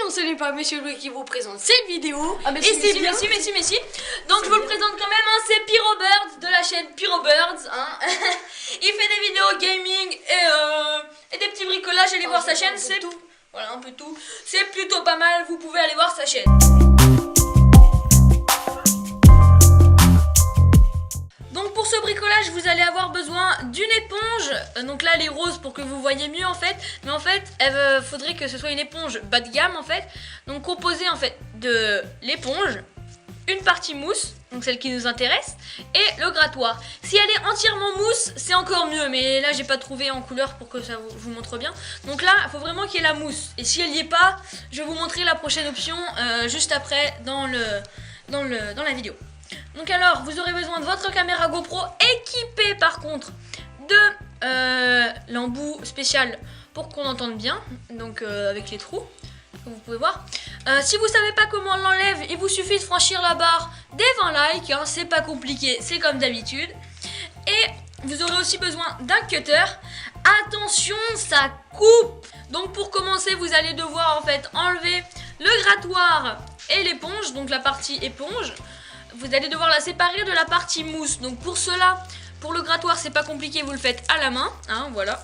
non, ce n'est pas Monsieur Louis qui vous présente cette vidéo. Ah, mais si. Donc je vous le présente quand même, hein, c'est Pyrobirds de la chaîne Pyrobirds. Hein. Il fait des vidéos gaming et des petits bricolages. Allez voir sa chaîne, c'est tout. Voilà, un peu tout. C'est plutôt pas mal, vous pouvez aller voir sa chaîne. Donc pour ce bricolage, vous allez avoir besoin d'une éponge. Donc là, elle est rose pour que vous voyez mieux en fait. Mais en fait, il faudrait que ce soit une éponge bas de gamme en fait. Donc composée en fait de l'éponge, une partie mousse, donc celle qui nous intéresse, et le grattoir. Si elle est entièrement mousse, c'est encore mieux. Mais là, j'ai pas trouvé en couleur pour que ça vous montre bien. Donc là, il faut vraiment qu'il y ait la mousse. Et si elle n'y est pas, je vais vous montrer la prochaine option juste après dans la vidéo. Donc alors, vous aurez besoin de votre caméra GoPro équipée par contre de l'embout spécial pour qu'on entende bien, donc avec les trous, comme vous pouvez voir. Si vous savez pas comment on l'enlève, il vous suffit de franchir la barre des 20 likes, hein, c'est pas compliqué, c'est comme d'habitude. Et vous aurez aussi besoin d'un cutter. Attention, ça coupe. Donc pour commencer, vous allez devoir en fait enlever le grattoir et l'éponge, donc la partie éponge. Vous allez devoir la séparer de la partie mousse. Donc pour cela, pour le grattoir, c'est pas compliqué, vous le faites à la main. Hein, voilà.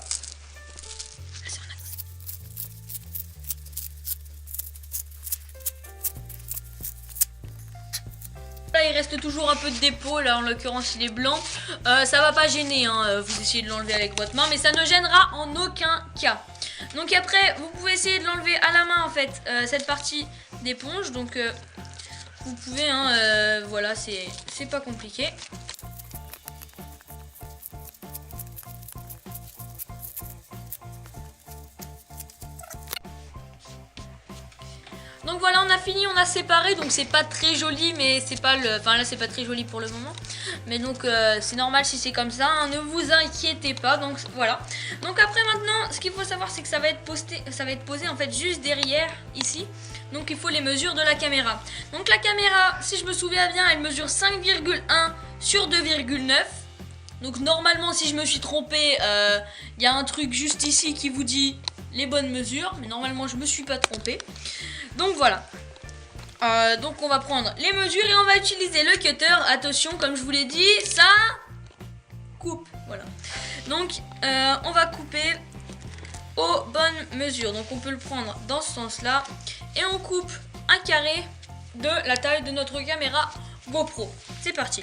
Là, il reste toujours un peu de dépôt. Là, en l'occurrence, il est blanc. Ça va pas gêner. Hein, vous essayez de l'enlever avec votre main, mais ça ne gênera en aucun cas. Donc après, vous pouvez essayer de l'enlever à la main, en fait, cette partie d'éponge. Donc vous pouvez, hein, voilà, c'est pas compliqué. Donc voilà, on a fini, on a séparé, donc c'est pas très joli, mais c'est pas le... Enfin là, c'est pas très joli pour le moment. Mais donc, c'est normal si c'est comme ça, hein, ne vous inquiétez pas, donc voilà. Donc après, maintenant, ce qu'il faut savoir, c'est que ça va être posé en fait juste derrière, ici. Donc il faut les mesures de la caméra. Donc la caméra, si je me souviens bien, elle mesure 5,1 sur 2,9. Donc normalement, si je me suis trompée, il y a un truc juste ici qui vous dit les bonnes mesures. Mais normalement, je me suis pas trompée. Donc voilà. Donc on va prendre les mesures et on va utiliser le cutter. Attention, comme je vous l'ai dit, ça coupe. Voilà. Donc on va couper aux bonnes mesures. Donc on peut le prendre dans ce sens-là. Et on coupe un carré de la taille de notre caméra GoPro. C'est parti.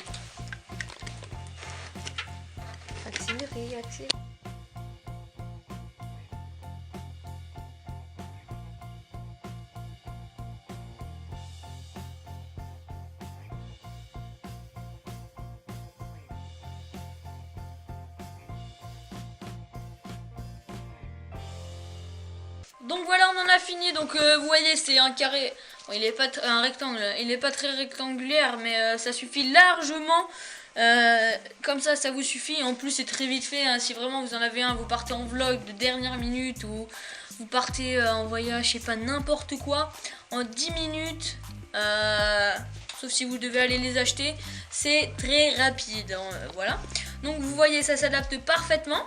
Accélérez, accélérez. Donc voilà, on en a fini. Donc vous voyez, c'est un carré. Bon, il est pas un rectangle. Il n'est pas très rectangulaire, mais ça suffit largement. Comme ça vous suffit. En plus, c'est très vite fait. Hein. Si vraiment vous en avez un, vous partez en vlog de dernière minute ou vous partez en voyage, je sais pas, n'importe quoi, en 10 minutes. Sauf si vous devez aller les acheter, c'est très rapide. Hein, voilà. Donc vous voyez, ça s'adapte parfaitement.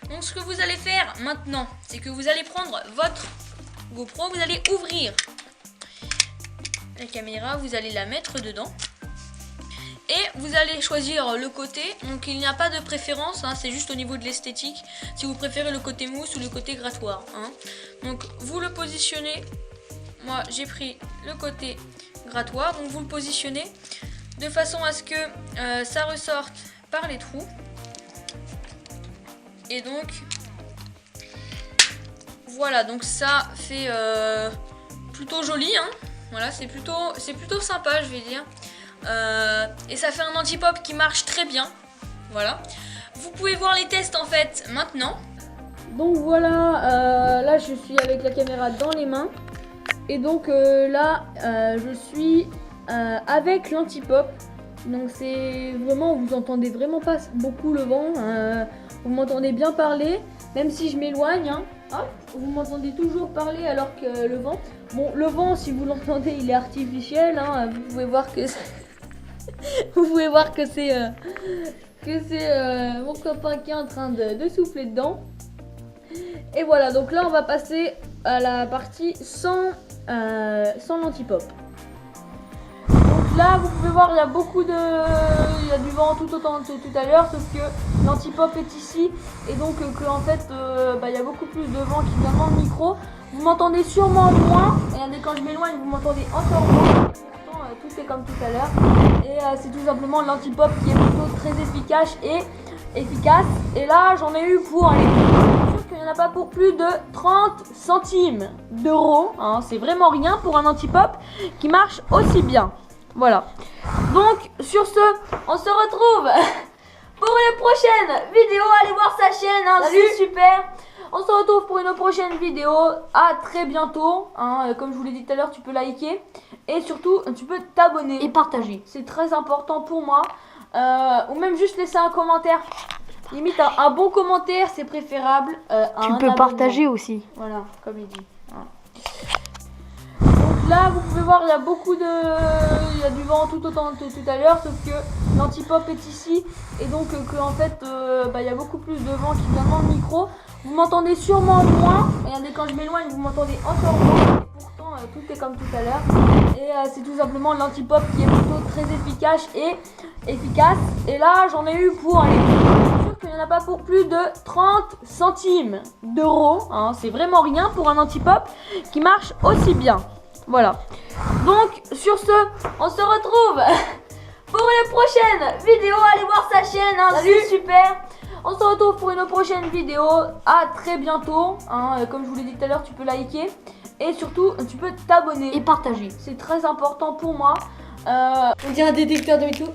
Donc ce que vous allez faire maintenant, c'est que vous allez prendre votre GoPro, vous allez ouvrir la caméra, vous allez la mettre dedans et vous allez choisir le côté. Donc il n'y a pas de préférence, hein, c'est juste au niveau de l'esthétique, si vous préférez le côté mousse ou le côté grattoir. Hein. Donc vous le positionnez, moi j'ai pris le côté grattoir, donc vous le positionnez de façon à ce que ça ressorte par les trous. Et donc voilà, donc ça fait plutôt joli, hein. Voilà, c'est plutôt sympa, je vais dire. Et ça fait un anti-pop qui marche très bien. Voilà. Vous pouvez voir les tests en fait maintenant. Donc voilà, là je suis avec la caméra dans les mains. Et donc là je suis avec l'anti-pop. Donc c'est vraiment, vous entendez vraiment pas beaucoup le vent. Vous m'entendez bien parler, même si je m'éloigne, hein. Hop, vous m'entendez toujours parler alors que le vent... Bon, le vent, si vous l'entendez, il est artificiel, hein. Vous pouvez voir que vous pouvez voir que c'est mon copain qui est en train de souffler dedans. Et voilà, donc là on va passer à la partie sans sans l'anti-pop. Donc là, vous pouvez voir, il y a beaucoup de... Il y a du vent tout autant que tout à l'heure, sauf que l'anti-pop est ici. Et donc en fait, il y a beaucoup plus de vent qui vient dans le micro. Vous m'entendez sûrement moins. Regardez, quand je m'éloigne, vous m'entendez encore moins. Pourtant, tout est comme tout à l'heure. Et c'est tout simplement l'anti-pop qui est plutôt très efficace. Et là, j'en ai eu pour... Allez, je suis sûr qu'il n'y en a pas pour plus de 30 centimes d'euros. Hein. C'est vraiment rien pour un anti-pop qui marche aussi bien. Voilà. Donc, sur ce, on se retrouve pour une prochaine vidéo. Allez voir sa chaîne, hein, c'est super. On se retrouve pour une prochaine vidéo. À très bientôt. Hein. Comme je vous l'ai dit tout à l'heure, tu peux liker. Et surtout, tu peux t'abonner. Et partager. C'est très important pour moi. Ou même juste laisser un commentaire. Limite, un bon commentaire, c'est préférable. Tu peux partager aussi. Voilà, comme il dit. Voilà. Donc là, vous pouvez voir, il y a beaucoup de... Il y a du vent tout autant que tout à l'heure, sauf que l'anti-pop est ici. Et donc en fait, il y a beaucoup plus de vent qui vient dans le micro. Vous m'entendez sûrement moins. Regardez, quand je m'éloigne, vous m'entendez encore moins. Pourtant, tout est comme tout à l'heure. Et c'est tout simplement l'anti-pop qui est plutôt très efficace. Et là, j'en ai eu pour... Allez, je suis sûr qu'il n'y en a pas pour plus de 30 centimes d'euros. Hein. C'est vraiment rien pour un anti-pop qui marche aussi bien. Voilà. Donc, sur ce, on se retrouve pour une prochaine vidéo. Allez voir sa chaîne, hein, c'est super. On se retrouve pour une prochaine vidéo. À très bientôt. Hein. Comme je vous l'ai dit tout à l'heure, tu peux liker. Et surtout, tu peux t'abonner. Et partager. C'est très important pour moi. On dirait un détecteur de métaux.